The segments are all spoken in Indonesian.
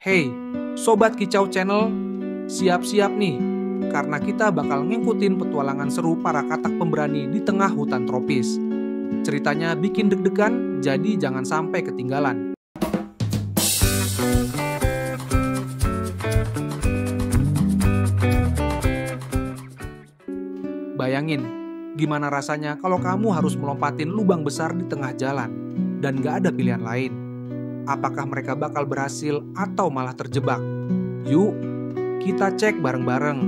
Hey, Sobat Kicau Channel, siap-siap nih, karena kita bakal ngikutin petualangan seru para katak pemberani di tengah hutan tropis. Ceritanya bikin deg-degan, jadi jangan sampai ketinggalan. Bayangin, gimana rasanya kalau kamu harus melompatin lubang besar di tengah jalan, dan gak ada pilihan lain. Apakah mereka bakal berhasil atau malah terjebak? Yuk, kita cek bareng-bareng.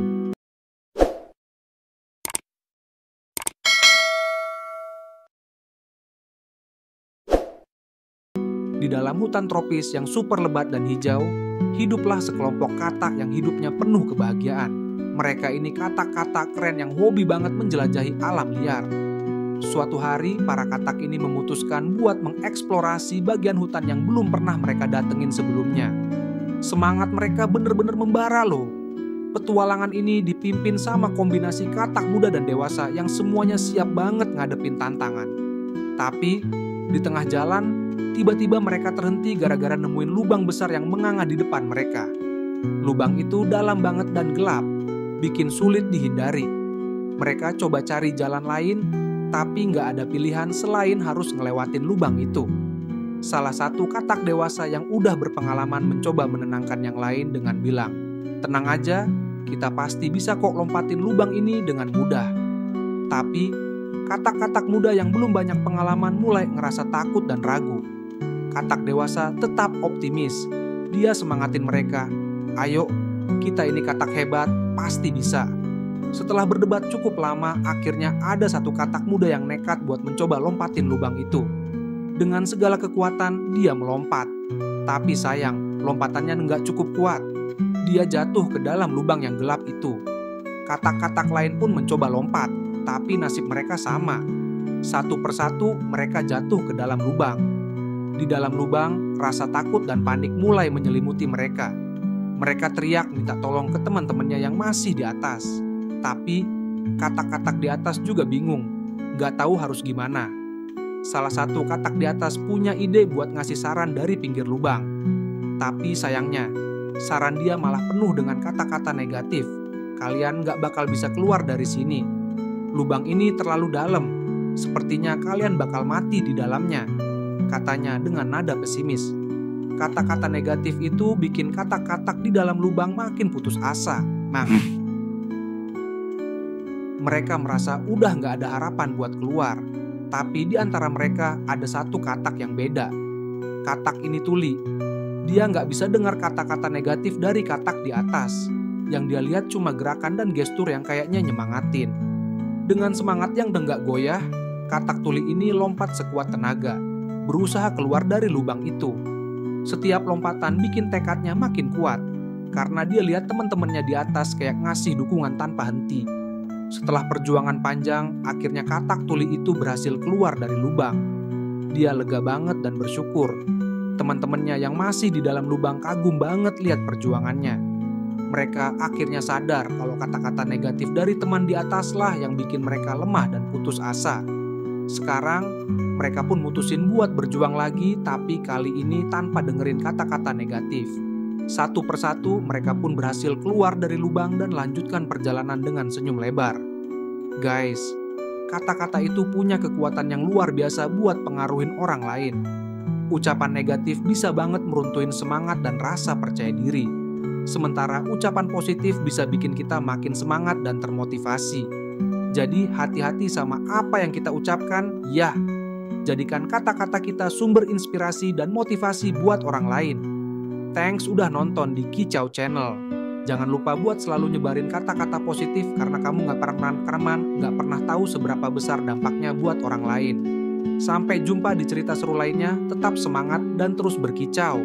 Di dalam hutan tropis yang super lebat dan hijau, hiduplah sekelompok katak yang hidupnya penuh kebahagiaan. Mereka ini katak-katak keren yang hobi banget menjelajahi alam liar. Suatu hari, para katak ini memutuskan buat mengeksplorasi bagian hutan yang belum pernah mereka datengin sebelumnya. Semangat mereka bener-bener membara loh. Petualangan ini dipimpin sama kombinasi katak muda dan dewasa yang semuanya siap banget ngadepin tantangan. Tapi, di tengah jalan, tiba-tiba mereka terhenti gara-gara nemuin lubang besar yang menganga di depan mereka. Lubang itu dalam banget dan gelap, bikin sulit dihindari. Mereka coba cari jalan lain, tapi nggak ada pilihan selain harus ngelewatin lubang itu. Salah satu katak dewasa yang udah berpengalaman mencoba menenangkan yang lain dengan bilang, "Tenang aja, kita pasti bisa kok lompatin lubang ini dengan mudah." Tapi, katak-katak muda yang belum banyak pengalaman mulai ngerasa takut dan ragu. Katak dewasa tetap optimis. Dia semangatin mereka, "Ayo, kita ini katak hebat, pasti bisa." Setelah berdebat cukup lama, akhirnya ada satu katak muda yang nekat buat mencoba lompatin lubang itu. Dengan segala kekuatan, dia melompat. Tapi sayang, lompatannya nggak cukup kuat. Dia jatuh ke dalam lubang yang gelap itu. Katak-katak lain pun mencoba lompat, tapi nasib mereka sama. Satu persatu mereka jatuh ke dalam lubang. Di dalam lubang, rasa takut dan panik mulai menyelimuti mereka. Mereka teriak minta tolong ke teman-temannya yang masih di atas. Tapi, katak-katak di atas juga bingung, gak tahu harus gimana. Salah satu katak di atas punya ide buat ngasih saran dari pinggir lubang. Tapi sayangnya, saran dia malah penuh dengan kata-kata negatif. "Kalian gak bakal bisa keluar dari sini. Lubang ini terlalu dalam. Sepertinya kalian bakal mati di dalamnya," katanya dengan nada pesimis. Kata-kata negatif itu bikin katak-katak di dalam lubang makin putus asa. Mereka merasa udah gak ada harapan buat keluar. Tapi di antara mereka ada satu katak yang beda. Katak ini tuli. Dia gak bisa dengar kata-kata negatif dari katak di atas. Yang dia lihat cuma gerakan dan gestur yang kayaknya nyemangatin. Dengan semangat yang gak goyah, katak tuli ini lompat sekuat tenaga, berusaha keluar dari lubang itu. Setiap lompatan bikin tekadnya makin kuat, karena dia lihat teman-temannya di atas kayak ngasih dukungan tanpa henti. Setelah perjuangan panjang, akhirnya katak tuli itu berhasil keluar dari lubang. Dia lega banget dan bersyukur. Teman-temannya yang masih di dalam lubang kagum banget lihat perjuangannya. Mereka akhirnya sadar kalau kata-kata negatif dari teman di ataslah yang bikin mereka lemah dan putus asa. Sekarang, mereka pun mutusin buat berjuang lagi, tapi kali ini tanpa dengerin kata-kata negatif. Satu persatu mereka pun berhasil keluar dari lubang dan lanjutkan perjalanan dengan senyum lebar. Guys, kata-kata itu punya kekuatan yang luar biasa buat pengaruhin orang lain. Ucapan negatif bisa banget meruntuhin semangat dan rasa percaya diri. Sementara ucapan positif bisa bikin kita makin semangat dan termotivasi. Jadi hati-hati sama apa yang kita ucapkan, ya. Jadikan kata-kata kita sumber inspirasi dan motivasi buat orang lain. Thanks udah nonton di Kicau Channel. Jangan lupa buat selalu nyebarin kata-kata positif karena kamu gak pernah tahu seberapa besar dampaknya buat orang lain. Sampai jumpa di cerita seru lainnya, tetap semangat dan terus berkicau.